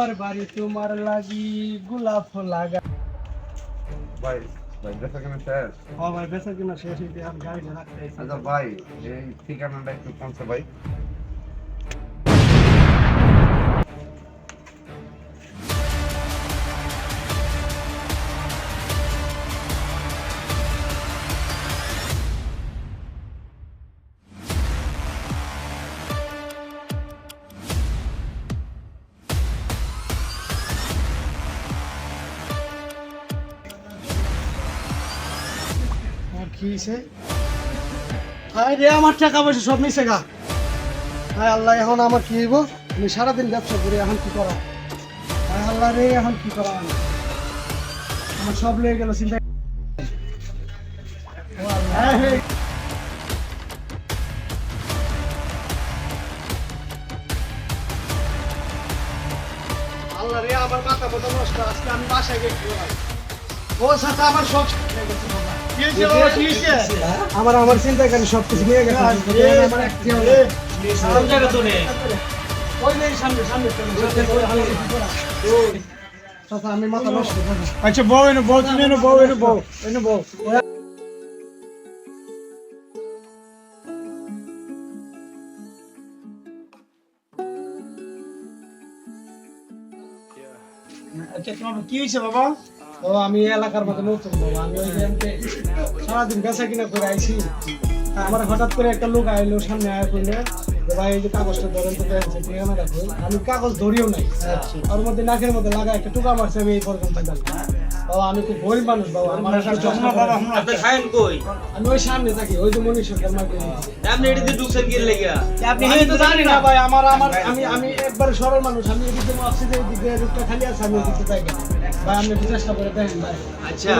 আমার বাড়ি তোমার লাগি গোলাপ লাগা। ভাই ভাই বেচা কেনা শেষ? হ্যাঁ ভাই, বেচা কিনা শেষ হইতে আমি গাড়িটা রাখতে আইছি। আচ্ছা ভাই, এই ঠিকানাটা একটু কোনছে ভাই? আর কি হইছে? হায় রে, আমার টাকা পয়সা সব নিছে গা। হায় আল্লাহ, এখন আমার কি হইব? আমি সারাদিন ব্যবসা করি, এখন কি করা? হায় আল্লাহ রে, এখন কি করা? আমার সব লয়ে গেল চিন্তা। ও আল্লাহ, হে। আল্লাহ রে, আমার মাথা ব্যথা নষ্ট। আজকে আমি বাসায় গেছি ভাই। ও সাথে আমার সব নিয়ে গেছে বাবা। কি হইছে বাবা, কি হইছে? আমার চিন্তা করি সব কিছু নিয়ে গেছে। আমার একটি হবে সব জায়গা তো নেই। ওই নেই, সামনে সামনে চাচা, আমি মাথা নষ্ট। আচ্ছা বউ এনে, বউ তুমি এনে, বউ এনে, বউ এনে, বউ। আচ্ছা তোমার কি হয়েছে বাবা? ও আমি এলাকার মধ্যে নতুন বাবা। আমি ওই যে সারাদিন বেচা কিনা করে আইছি। আমার হঠাৎ করে একটা লোক আইলো, সামনে আয়া করলে ভাই এই যে কাগজটা ধরেন তো, ঠিকানা রাখো। আমি কাগজ ধরিও নাই, ওর মধ্যে নাকের মধ্যে লাগা একটা টুকা মারছে। আমি এই পর্যন্ত বাবা, আমি খুব গরিব মানুষ বাবা। আমার আমি ওই সামনে থাকি, ওই যে মনীষ সরকার মার্কেট। আপনি এটাতে ঢুকছেন কি লাগা? আপনি তো জানি না ভাই, আমার আমার আমি আমি একবার সরল মানুষ। আমি এদিকে আসছি যে এদিকে রুটটা খালি আছে, আমি এদিকে যাই না ভাই। আপনি একটু চেষ্টা করে দেখেন ভাই। আচ্ছা,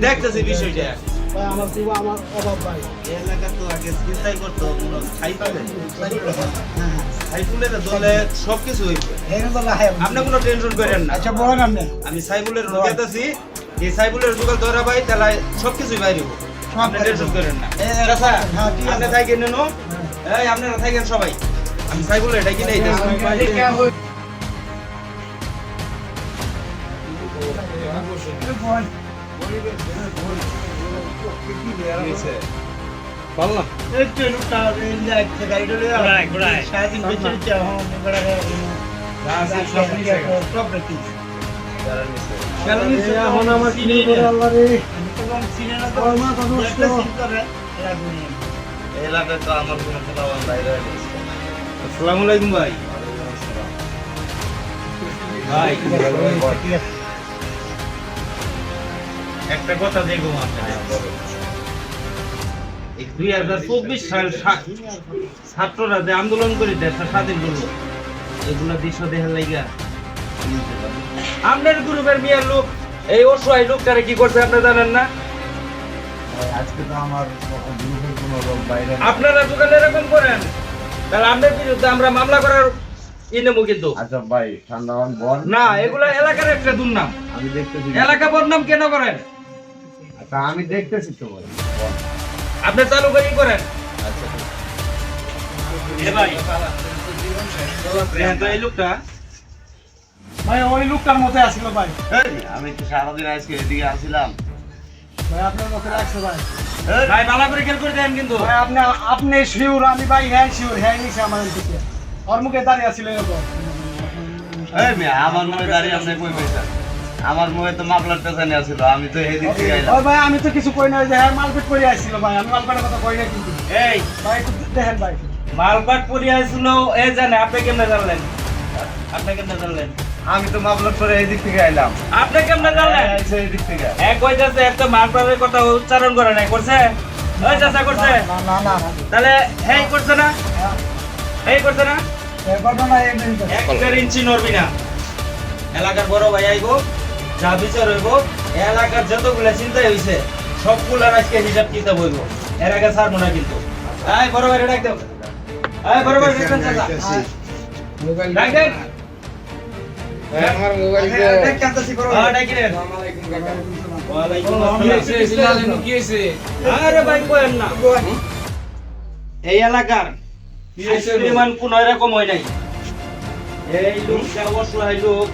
দেখতেছি বিষয়টা। ভাই আমার খুব আমার অভাব ভাই। এলাকা তো আগে চিন্তাই করতো খাই পাবে, সাইফুলের দলে সবকিছু হইবে। আপনি কোনো টেনশন করেন না। আচ্ছা বলেন আপনি। আমি সাইফুলের লোকাইতাছি, এই সাইফুলের যুগল ধরা ভাই তাহলে সবকিছুই বাইরে হইব। আপনি টেনশন করেন না। চাচা, আপনি থাকেন নেনো, এই আপনারা থাকেন সবাই। আমি সাইফুলের এটা কিনে দিতেছি। পারলাম একটু লুটা রেল যায় একটা গাড়িটা লয়ে ঘোড়ায় সারাদিন বেঁচে দিতে এখন ঘোড়া সব রেখি এখন আমার কি করে আল্লাহ রে। আমার কথা এলাকায় তো আমার কোনো কথা বাইরে। আসসালামু আলাইকুম ভাই। ভাই একটা কথা দেখবো এই 2024 সাল ছাত্ররা যে আন্দোলন করে দেশটা স্বাধীন করলো, এগুলা দেশ দেখার লাইগা আপনার গ্রুপের মেয়ের লোক এই অসহায় লোকটারে কি করছে আপনি জানেন না? আজকে তো আমার গ্রুপের কোনো লোক বাইরে। আপনারা দোকানে এরকম করেন তাহলে আপনার বিরুদ্ধে আমরা মামলা করার নেবো কিন্তু। আচ্ছা ভাই, ঠান্ডা হন বল না, এগুলা এলাকার একটা দুর্নাম। আমি দেখতেছি। এলাকা বদনাম কেন করেন? আচ্ছা আমি দেখতেছি তো ভাই, বল। আপনি চালু করে করেন। আচ্ছা এ ভাই, তো এই লোকটা ভাই ওই লোকটার মতে আসছিল ভাই। আমি তো সারাদিন আজকে এদিকে আসছিলাম ভাই আপনার মতে রাখছে ভাই। ভাই, ভালো করে খেয়াল করে দেন কিন্তু। ভাই আপনি আপনি শিওর? আমি ভাই হ্যাঁ শিওর, হ্যাঁ নিছে আমার দিকে। ওর মুখে দাঁড়িয়ে আছিল এরকম। আমার মুখে দাঁড়িয়ে আপনি কই পয়সা? আমার মুখে তো মাফলার পেছনে আছিল, আমি তো এদিক থেকে আইলাম। ওই ভাই আমি তো কিছু কই না, যে হ্যাঁ মালপেট করে আসছিল ভাই। আমি মালপেটের কথা কই না কিন্তু। এই ভাই একটু দেখেন ভাই। মালপাট পরি আসছিল, এ জানে আপনি কেমনে জানলেন? আপনি কেমনে জানলেন? আমি তো মামলার পরে এদিক থেকে আইলাম। আপনি কেমনে জানলেন? এদিক থেকে এক কইতাছে একটা মালপাটের কথা উচ্চারণ করে নাই, করছে? ওই চাচা করছে? না না না তাহলে হেই করছে না? এই করছে না? ঘটনা এমনি। একটা ইঞ্চি নড়বি না। এলাকার বড় ভাই আইবো, যা বিচার হইব, এলাকার যতগুলা চিন্তাই হইছে সবগুলার আজকে হিসাব কিতাব হইব। এর আগে ছাড়বো না কিন্তু। এই বড় ভাই ডাক দাও। এই বড় ভাই ডাক দাও। মোবাইল ডাক দেন। আমার মোবাইল ডাক কাঁদতাছি বড় ভাই। ডাক দিলেন। ওয়ালাইকুম আসসালাম। কি হইছে? আরে ভাই কইেন না। এই এলাকার পরিমাণ কোন রকম হয় নাই। এই লোকটা অসহায় লোক,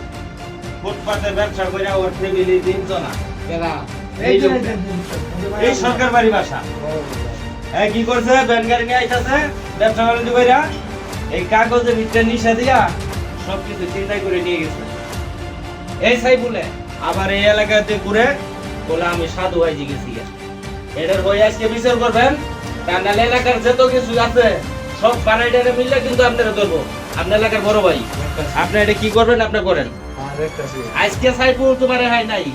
ফুটপাতে ব্যবসা করে ওর ফ্যামিলি 3 জনা। এই লোকটা, এই সরকার বাড়ি বাসা। এই কি করছে, ভ্যান গাড়ি নিয়ে আইতাছে ব্যবসা বাণিজ্য কইরা, এই কাগজের ভিতরে নিশা দিয়া সবকিছু চিন্তাই করে নিয়ে গেছে। এই সাইফুলে আবার এই এলাকাতে ঘুরে বলে আমি সাধু আইজি গেছি। এটার বই আজকে বিচার করবেন, কারণ এলাকার যত কিছু আছে সব বাড়াইটারে মিললে কিন্তু আপনারা ধরবো। আপনার এলাকার বড় ভাই, আপনি এটা কি করবেন আপনি করেন। আজকে সাইফুল তোমার রেহাই নাই,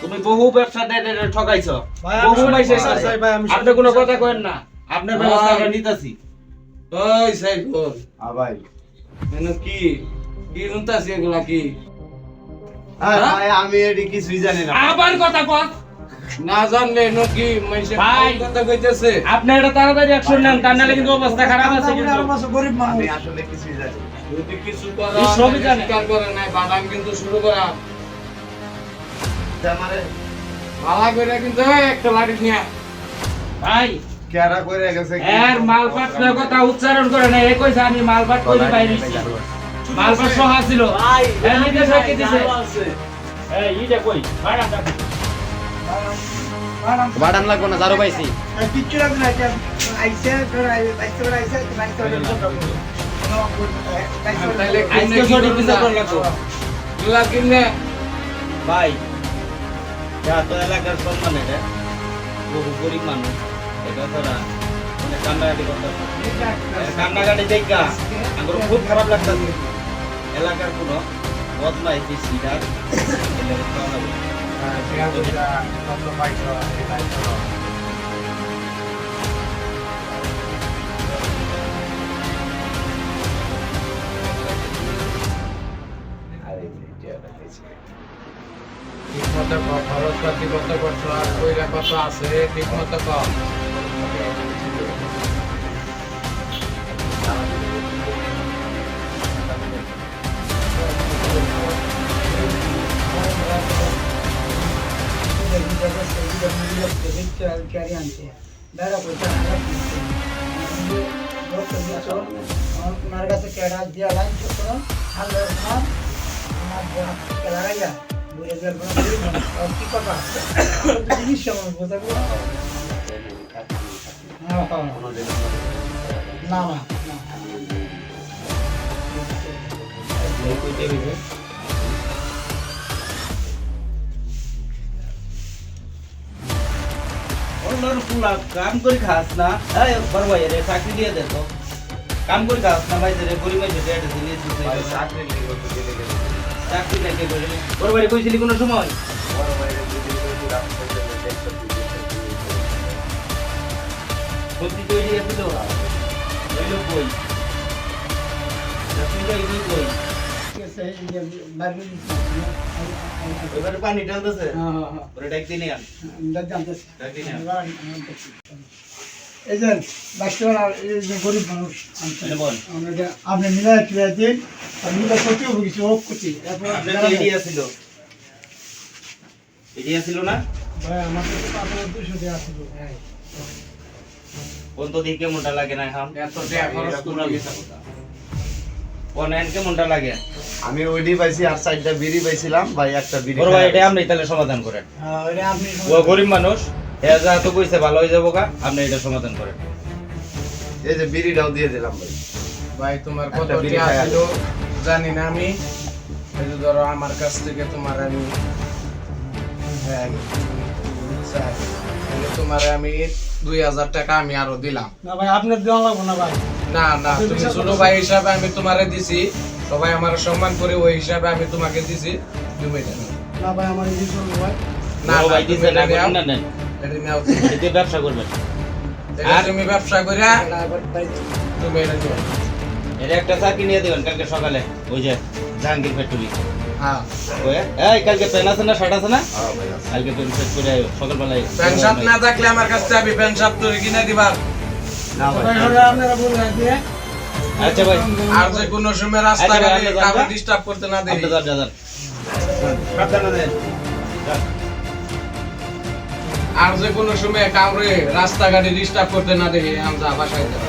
তুমি বহু ব্যবসা ঠকাইছো, ভাই, আমি বহু সঠিক পয়সা কথা আছে। চাই, ভাই, আমি আপনি সঠিক কোনো কথা কথা চাই। করেন না, আপনার ব্যবস্থা আমরা নিতেছি। ওই সাইফুল, ভাই এনো কি কি হুনতাছি এগুলা কি? ভাই আমি এটি কিছুই জানি না। আবার কথা কর, না জানলে এনো কি মাইসে ভাই। কথা কইতেছে? আপনি এটা তাড়াতাড়ি অ্যাকশন নেন, তা নাহলে কিন্তু অবস্থা খারাপ আছে আমরা কিন্তু। আমার গরিব মানুষ। আমি আসলে কিছুই জানি না। যদি কিছু এই করা সবই জানে। স্বীকার করে নাই, বাদাম কিন্তু শুরু করা আমারে ভালা করে কিন্তু এই একটা লাঠি নিয়ে ভাই কেরা কইরা গেছে কি? এর মালপাট কথা উচ্চারণ করে না, এ কইছে আমি মালপাট করি বাইরে মালপাট সহ ছিল। এর নিতে সাক্ষী দিছে। এই ইটা কই বাড়ান দাও। বাড়ান লাগবো না, জারো পাইছি। কিচ্ছু লাগবে না, আইসে করে আইসে তাইলে আজকে সঠিক বিচার করে লাগবো। এগুলা কিনে ভাই যা তো এলাকার সম্মান এটা, বহু গরিব মানুষ, এটা তারা মানে কান্নাকাটি করতে কান্নাকাটি দেখা আমার খুব খারাপ লাগতেছে। এলাকার কোনো বদমাই সিটার ঠিক মতো খরচ পাতি কত করছো আর কইরা কত আছে ঠিক মতো কম। ওনার কাছে কেডা দিয়া লাইন করো ভালো না কেডা গাইয়া বুঝে যার কি কথা জিনিস আমার বোঝাবো না না কাম করে খাস না, এই বড় ভাই রে চাকরি দিয়ে দে তো, কাম করে খাস না ভাই রে, গরিব ভাই যেটা এটা দিলে ভাই চাকরি নিয়ে তো গেলে গেলে। চাকরি লাগে করে বড় ভাই কইছিলি কোন সময় বড় ভাইরে যদি কইছি রাস্তায় গেলে দেখতে দিতে। সত্যি তৈরি আছিল ওই লোক কই চাকরি যাই কই এবারে পানি ঢালতেছে ওরে ডাক দিনে আন ডাক দিনে আন এই যে বাচ্চারা এই যে গরিব মানুষ মানে বল আপনি মিলাই ফিরে দিন আর মিলাই করতেও কিছু হোক করছি আপনার তো এরিয়া ছিল না ভাই আমার কাছে আপনার 200 টাকা ছিল কোন তো দিকে মোটা লাগে না হাম এত টাকা খরচ করে গেছে কোন এন কে মোটা লাগে আমি ওইডি পাইছি আর সাইডটা বিড়ি পাইছিলাম ভাই, একটা বিড়ি বড় ভাই খাই। এটা আপনি তাহলে সমাধান করেন। হ্যাঁ ওটা আপনি ও গরিব মানুষ এ যা তো কইছে ভালো হয়ে যাবো কা, আপনি এটা সমাধান করেন। এই যে বিড়িটাও দিয়ে দিলাম ভাই। ভাই তোমার একটা কত বিড়ি টাকা খায়া ছিল জানি না আমি। এই যে ধরো আমার কাছ থেকে তোমার আমি হ্যাঁ, স্যার, তাহলে তোমার আমি 2000 টাকা আমি আরো দিলাম। না ভাই আপনার দেওয়া লাগবে না ভাই না না, তুমি ছোট ভাই হিসাবে আমি তোমারে দিছি, সবাই আমার সম্মান করে ওই হিসাবে আমি তোমাকে দিছি, তুমি এটা নাও। না ভাই আমার এই চলবে ভাই না বড় না, ভাই তুমি দিছে এটা না নাও, না নেন এটা নাও। এতে ব্যবসা করবেন। এটা তুমি ব্যবসা কইরা না ভাই তুমি এটা নিও। এর একটা চাকরি নিয়ে দিবেন কালকে সকালে, ওই যে জাহাঙ্গীর ফ্যাক্টরি হ্যাঁ, ওই এই কালকে পেন আছে না শার্ট আছে না, হ্যাঁ ভাই আছে। কালকে পেন সেট করে আইও সকালবেলায়। প্যান্ট শার্ট না থাকলে আমার কাছে যাবি, প্যান্ট শার্ট তোরে কিনে দিবা। না ভাই ভাই ওরা আপনারা বলে দিয়ে আচ্ছা ভাই আর যে কোনো সময় রাস্তা আচ্ছা ভাই, ঘাটে আমরা কাউকে যাবো। ডিস্টার্ব করতে না দেই। আপনি যান সাবধানে দেন। আর যে কোনো সময় কাউরে রাস্তাঘাটে ডিস্টার্ব করতে না দেখি আমরা বাসায় যাবো।